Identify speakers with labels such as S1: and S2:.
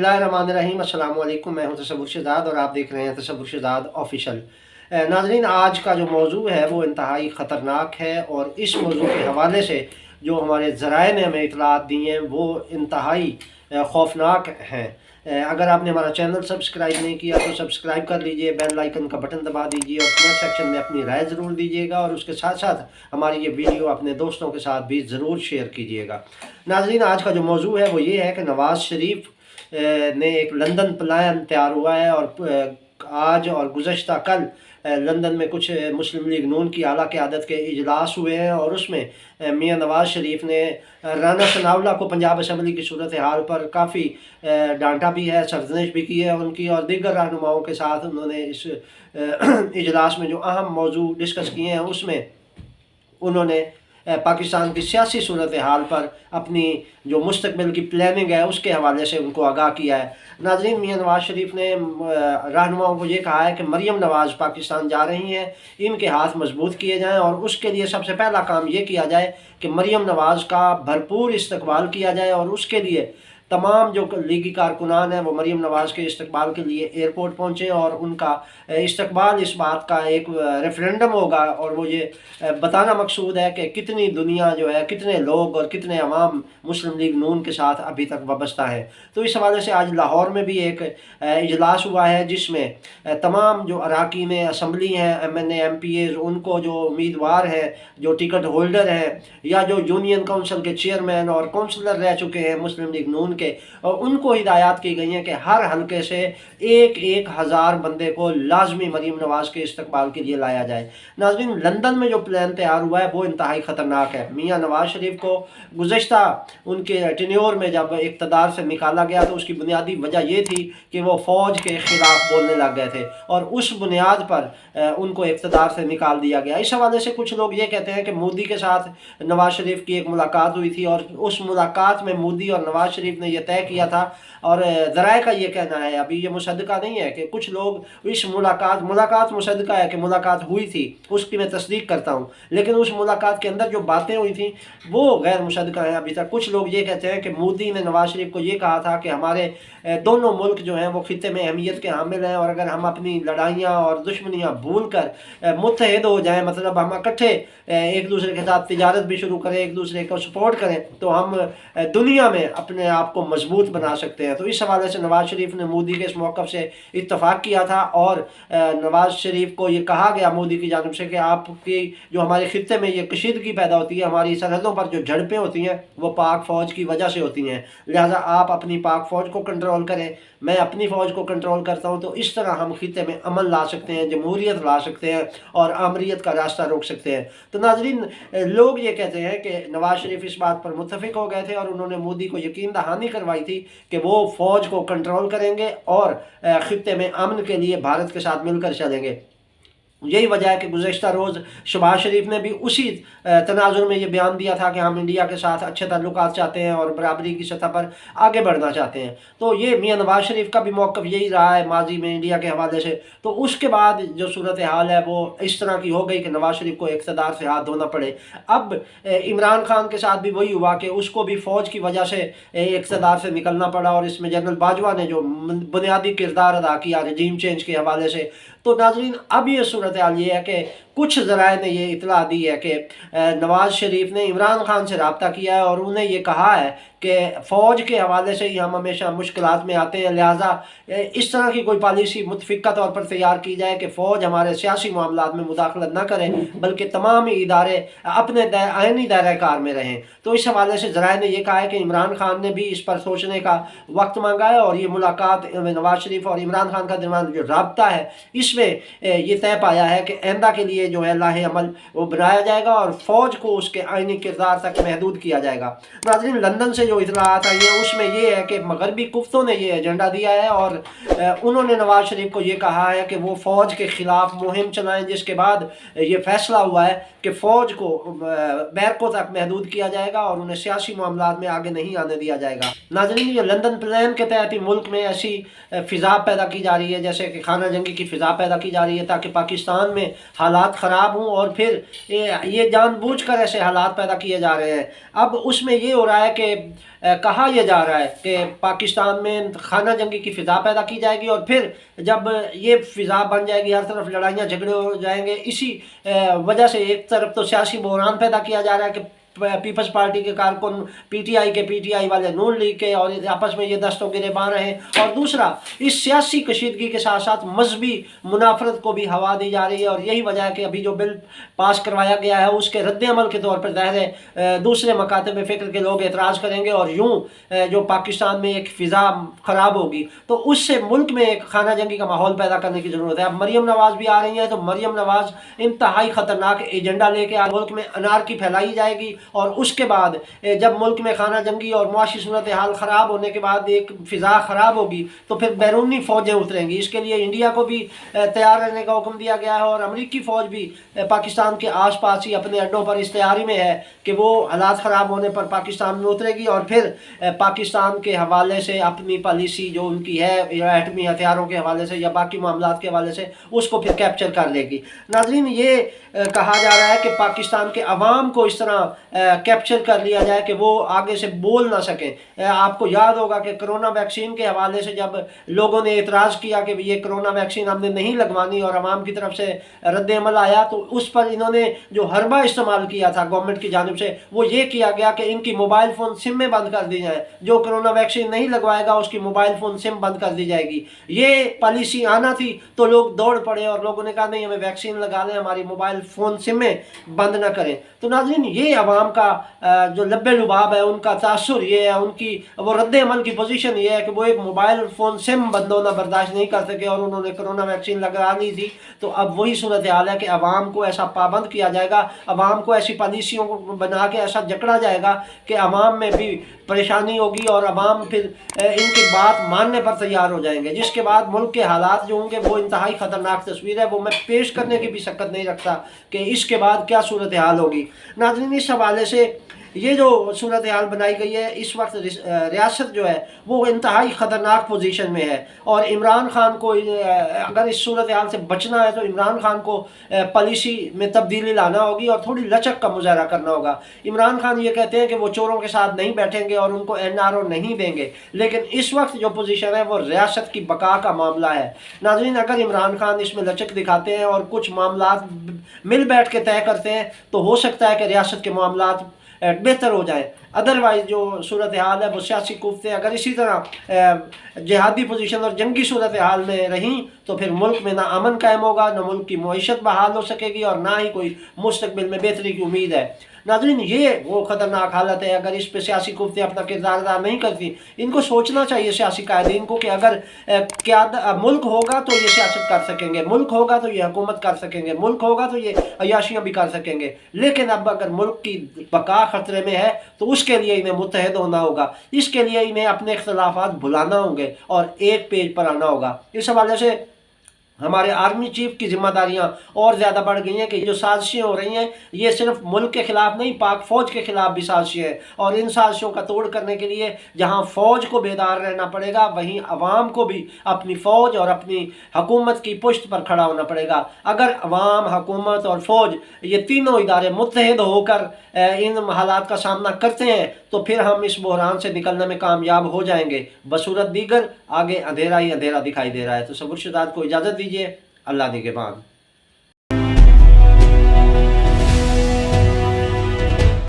S1: बिस्मिल्लाहिर्रहमानिर्रहीम। अस्सलाम वालेकुम। मैं हूं तसव्वुर शहजाद और आप देख रहे हैं तसव्वुर शहजाद ऑफिशियल। नाजरीन, आज का जो मौजू है वो इंतहाई ख़तरनाक है और इस मौजू के हवाले से जो हमारे ज़राए ने हमें इतलात दी हैं वो इंतहाई खौफनाक हैं। अगर आपने हमारा चैनल सब्सक्राइब नहीं किया तो सब्सक्राइब कर लीजिए, बेल आइकन का बटन दबा दीजिए और कमेंट सेक्शन में अपनी राय ज़रूर दीजिएगा और उसके साथ साथ हमारी ये वीडियो अपने दोस्तों के साथ भी ज़रूर शेयर कीजिएगा। नाजरीन, आज का जो मौजू है वो ये है कि नवाज़ शरीफ ने एक लंदन प्लान तैयार हुआ है और आज और गुज़श्ता कल लंदन में कुछ मुस्लिम लीग नून की आला क़यादत के इजलास हुए हैं और उसमें मियां नवाज़ शरीफ ने राना सनाउल्लाह को पंजाब असम्बली की सूरत हाल पर काफ़ी डांटा भी है, सरजनिश भी की है उनकी, और दीगर रहनुमाओं के साथ उन्होंने इस इजलास में जो अहम मौजू डिस्कस किए हैं उसमें उन्होंने पाकिस्तान की सियासी सूरत हाल पर अपनी जो मुस्तकबिल की प्लानिंग है उसके हवाले से उनको आगाह किया है। नाज़रीन, मियां नवाज़ शरीफ ने रहनुमाओं को ये कहा है कि मरियम नवाज़ पाकिस्तान जा रही हैं, इनके हाथ मजबूत किए जाएं और उसके लिए सबसे पहला काम ये किया जाए कि मरियम नवाज़ का भरपूर इस्तकबाल किया जाए और उसके लिए तमाम जो लीगी कारकुनान हैं वो मरियम नवाज़ के इस्तकबाल के लिए एयरपोर्ट पहुँचे और उनका इस्तकबाल इस बात का एक रेफरेंडम होगा और वो ये बताना मकसूद है कि कितनी दुनिया जो है, कितने लोग और कितने अवाम मुस्लिम लीग नून के साथ अभी तक वाबस्ता है। तो इस हवाले से आज लाहौर में भी एक इजलास हुआ है जिसमें तमाम जो अरकान असम्बली हैं, MNA MPAs, उनको जो उम्मीदवार हैं, जो टिकट होल्डर हैं या जो यूनियन काउंसिल के चेयरमैन और काउंसलर रह चुके हैं मुस्लिम लीग नून के, और उनको हिदायत की गई हैं कि हर हलके से एक हज़ार बंदे को लाजमी मरीम नवाज़ के इस्तकबाल के लिए लाया जाए। नाज़रीन, लंदन में जो प्लान तैयार हुआ है वो इंतहाई ख़तरनाक है। मियां नवाज़ शरीफ को गुज़श्ता उनके टेन्योर में जब इक़्तिदार से निकाला गया तो उसकी बुनियादी वजह ये थी कि वो फ़ौज के ख़िलाफ़ बोलने लग गए थे और उस बुनियाद पर उनको इक़्तिदार से निकाल दिया गया। इस हवाले से कुछ लोग ये कहते हैं कि मोदी के साथ नवाज़ शरीफ की एक मुलाकात हुई थी और उस मुलाकात में मोदी और नवाज़ शरीफ ने यह तय किया था, और ज़राए का ये कहना है, अभी ये मुसद्दका नहीं है, कि कुछ लोग इस मुलाकात मुसद्दका है कि मुलाकात हुई थी, उसकी मैं तस्दीक करता हूँ, लेकिन उस मुलाकात के अंदर जो बातें हुई थी वो गैर मुसद्दका हैं अभी तक। कुछ लोग ये कहते हैं कि मोदी ने नवाज़ शरीफ को ये कहा था कि हमारे दोनों मुल्क जो हैं वो खित्ते में अहमियत के हामिल हैं और अगर हम अपनी लड़ाइयाँ और दुश्मनियाँ भूल कर मुत्तहिद हो जाएँ, मतलब हम इकट्ठे एक दूसरे के साथ तिजारत भी शुरू करें, एक दूसरे को सपोर्ट करें, तो हम दुनिया में अपने आप को मजबूत बना सकते हैं। तो इस हवाले से नवाज़ शरीफ ने मोदी के इस मौक़िफ़ से इत्तफ़ाक़ किया था और नवाज़ शरीफ को ये कहा गया मोदी की जानिब से कि आपकी जो हमारे खित्ते में ये कशीदगी पैदा होती है, हमारी सरहदों पर जो झड़पें होती हैं वो पाक फ़ौज की वजह से होती हैं, लिहाजा आप अपनी पाक फ़ौज को कंट्रोल करें, मैं अपनी फ़ौज को कंट्रोल करता हूँ, तो इस तरह हम खित्ते में अमन ला सकते हैं, जमहूरियत ला सकते हैं और आमरीत का रास्ता रोक सकते हैं। तो नाज़रीन, लोग ये कहते हैं कि नवाज़ शरीफ इस बात पर मुत्तफ़िक हो गए थे और उन्होंने मोदी को यकीन दहानी करवाई थी कि वो फ़ौज को कंट्रोल करेंगे और खित्ते में अमन के लिए भारत के साथ मिलकर चलेंगे। यही वजह है कि गुज़श्ता रोज़ शहबाज शरीफ ने भी उसी तनाजुर में ये बयान दिया था कि हम इंडिया के साथ अच्छे ताल्लुकात चाहते हैं और बराबरी की सतह पर आगे बढ़ना चाहते हैं। तो ये मियां नवाज़ शरीफ का भी मौक़िफ़ यही रहा है माजी में इंडिया के हवाले से। तो उसके बाद जो सूरत हाल है वो इस तरह की हो गई कि नवाज़ शरीफ को इक़्तिदार से हाथ धोना पड़े। अब इमरान खान के साथ भी वही हुआ कि उसको भी फ़ौज की वजह से इक़्तिदार से निकलना पड़ा और इसमें जनरल बाजवा ने जो बुनियादी किरदार अदा किया रजीम चेंज के हवाले से। तो नाज़रीन, अब ये सूरत हाल ये है कि कुछ ज़राए ने ये इतला दी है कि नवाज़ शरीफ ने इमरान खान से रब्ता किया है और उन्हें ये कहा है कि फ़ौज के हवाले से ही हम हमेशा मुश्किलात में आते हैं, लिहाजा इस तरह की कोई पॉलिसी मुतफ़िक़ा तौर पर तैयार की जाए कि फ़ौज हमारे सियासी मामलात में मुदाखलत न करे बल्कि तमाम इदारे अपने आइनी दायरे कार में रहें। तो इस हवाले से ज़राए ने यह कहा है कि इमरान खान ने भी इस पर सोचने का वक्त मांगा है और ये मुलाकात नवाज़ शरीफ और इमरान खान का दरमियान जो रब्ता है इसमें ये तय पाया है कि आइंदा के लिए जो है लाहे अमल वो बनाया जाएगा और फ़ौज को उसके आइनी किरदार तक महदूद किया जाएगा। नाज़रीन, लंदन से जो इतलात आई है उसमें ये है कि मगरबी कुफ्तों ने ये एजेंडा दिया है और उन्होंने नवाज़ शरीफ को ये कहा है कि वो फ़ौज के ख़िलाफ़ मुहिम चलाएं, जिसके बाद ये फैसला हुआ है कि फ़ौज को बैरकों तक महदूद किया जाएगा और उन्हें सियासी मामलात में आगे नहीं आने दिया जाएगा। नाज़रीन, ये लंदन प्लान के तहत ही मुल्क में ऐसी फ़िज़ा पैदा की जा रही है जैसे कि खाना जंगी की फ़िज़ा पैदा की जा रही है ताकि पाकिस्तान में हालात ख़राब हों और फिर ये जानबूझकर ऐसे हालात पैदा किए जा रहे हैं। अब उसमें ये हो रहा है कि کہا یہ جا رہا ہے کہ پاکستان میں خانہ جنگی کی فضا پیدا کی جائے گی، اور پھر جب یہ فضا بن جائے گی، ہر طرف لڑائیاں جھگڑے ہو جائیں گے، اسی وجہ سے ایک طرف تو سیاسی بحران پیدا کیا جا رہا ہے کہ پیپلز پارٹی کے کارکن پی ٹی آئی والے نون لیگ کے اور آپس میں یہ دست و گریباں رہے، اور دوسرا اس سیاسی کشیدگی کے ساتھ ساتھ مذہبی منافرت کو بھی ہوا دی جا رہی ہے، اور یہی وجہ ہے کہ ابھی جو بل پاس کروایا گیا ہے اس کے رد عمل کے طور پر ظاہر ہے دوسرے مکاتب فکر کے لوگ اعتراض کریں گے، اور یوں جو پاکستان میں ایک فضا خراب ہوگی تو اس سے ملک میں ایک خانہ جنگی کا ماحول پیدا کرنے کی ضرورت ہے۔ اب مریم نواز بھی آ رہی ہیں، تو مریم نواز انتہائی خطرناک ایجنڈا لے کے ملک میں انارکی پھیلائی جائے گی، اور اس کے بعد جب ملک میں خانہ جنگی اور معاشی صورتحال خراب ہونے کے بعد ایک فضا خراب ہوگی تو پھر بیرونی فوجیں اتریں گی۔ اس کے لیے انڈیا کو بھی تیار رہنے کا حکم دیا گیا ہے، اور امریکی فوج بھی پاکستان کے آس پاس ہی اپنے اڈوں پر اس تیاری میں ہے کہ وہ حالات خراب ہونے پر پاکستان میں اترے گی، اور پھر پاکستان کے حوالے سے اپنی پالیسی جو ان کی ہے یا ایٹمی ہتھیاروں کے حوالے سے یا باقی معاملات کے حوالے سے اس کو پھر کیپچر کر لے گی۔ ناظرین، یہ کہا جا رہا ہے کہ پاکستان کے عوام کو اس طرح کیپچر کر لیا جائے کہ وہ آگے سے بول نہ سکیں۔ آپ کو یاد ہوگا کہ کرونا ویکسین کے حوالے سے جب لوگوں نے اعتراض کیا کہ یہ کرونا ویکسین ہم نے نہیں لگوانی اور عوام کی طرف سے رد عمل آیا، تو اس پر انہوں نے جو حربہ استعمال کیا تھا گورنمنٹ کی جانب سے وہ یہ کیا گیا کہ ان کی موبائل فون سمیں بند کر دی جائیں، جو کرونا ویکسین نہیں لگوائے گا اس کی موبائل فون سم بند کر دی جائے گی۔ یہ پالیسی آنا تھی تو لوگ دوڑ پڑے اور لوگوں نے کہا نہیں ہمیں ویکسین لگا لیں، ہماری موبائل فون سمیں بند نہ کریں۔ تو ناظرین، یہ عوام کا جو لب لباب ہے، ان کا تاثر یہ ہے، ان کی وہ رد عمل کی پوزیشن یہ ہے کہ وہ ایک موبائل فون سم بند ہونا برداشت نہیں کر سکے، اور انہوں نے کرونا ویکسین لگا لی تھی۔ تو اب وہی صورتحال ہے کہ عوام کو ایسا پابند کیا جائے گا، عوام کو ایسی پالیسیوں کو بنا کے ایسا جکڑا جائے گا کہ عوام میں بھی پریشانی ہوگی، اور عوام پھر ان کی بات ماننے پر تیار ہو جائیں گے، جس کے بعد ملک کے حالات جو ہوں گے وہ انتہائی خطرناک تصویر ہے، وہ میں پیش کرنے کی بھی سکت نہیں رکھتا کہ اس کے بعد کیا صورتحال ہوگی۔ ناظرین، اس حوالے سے یہ جو صورتحال بنائی گئی ہے اس وقت ریاست جو ہے وہ انتہائی خطرناک پوزیشن میں ہے، اور عمران خان کو اگر اس صورتحال سے بچنا ہے تو عمران خان کو پالیسی میں تبدیلی لانا ہوگی اور تھوڑی لچک کا مظاہرہ کرنا ہوگا۔ عمران خان یہ کہتے ہیں کہ وہ چوروں کے ساتھ نہیں بیٹھیں گے اور ان کو NRO نہیں دیں گے، لیکن اس وقت جو پوزیشن ہے وہ ریاست کی بقا کا معاملہ ہے۔ ناظرین، اگر عمران خان اس میں لچک دکھاتے ہیں اور کچھ معاملات مل بیٹھ کے طے کرتے ہیں تو ہو سکتا ہے کہ ریاست کے معاملات بہتر ہو جائیں، ادروائز جو صورتحال ہے وہ سیاسی کوفتے اگر اسی طرح جہادی پوزیشن اور جنگی صورتحال میں رہیں تو پھر ملک میں نہ امن قائم ہوگا، نہ ملک کی معیشت بحال ہو سکے گی، اور نہ ہی کوئی مستقبل میں بہتری کی امید ہے۔ ناظرین، یہ وہ خطرناک حالت ہے اگر اس پہ سیاسی قوتیں اپنا کردار ادا نہیں کرتی۔ ان کو سوچنا چاہیے سیاسی قائدین کو کہ اگر ملک ہوگا تو یہ سیاست کر سکیں گے، ملک ہوگا تو یہ حکومت کر سکیں گے، ملک ہوگا تو یہ عیاشیاں بھی کر سکیں گے، لیکن اب اگر ملک کی بقا خطرے میں ہے تو اس کے لیے انہیں متحد ہونا ہوگا، اس کے لیے انہیں اپنے اختلافات بھلانا ہوں گے اور ایک پیج پر آنا ہوگا۔ اس حوالے سے ہمارے آرمی چیف کی ذمہ داریاں اور زیادہ بڑھ گئی ہیں کہ جو سازشیں ہو رہی ہیں یہ صرف ملک کے خلاف نہیں، پاک فوج کے خلاف بھی سازشیں ہیں، اور ان سازشوں کا توڑ کرنے کے لیے جہاں فوج کو بیدار رہنا پڑے گا وہیں عوام کو بھی اپنی فوج اور اپنی حکومت کی پشت پر کھڑا ہونا پڑے گا۔ اگر عوام، حکومت اور فوج یہ تینوں ادارے متحد ہو کر ان حالات کا سامنا کرتے ہیں تو پھر ہم اس بحران سے نکلنے میں کامیاب ہو جائیں گے۔ بصورت دیگر آگے اندھیرا ہی اندھیرا دکھائی دے رہا ہے۔ تو صبر شداد کو اجازت دیجیے، اللہ نگہبان۔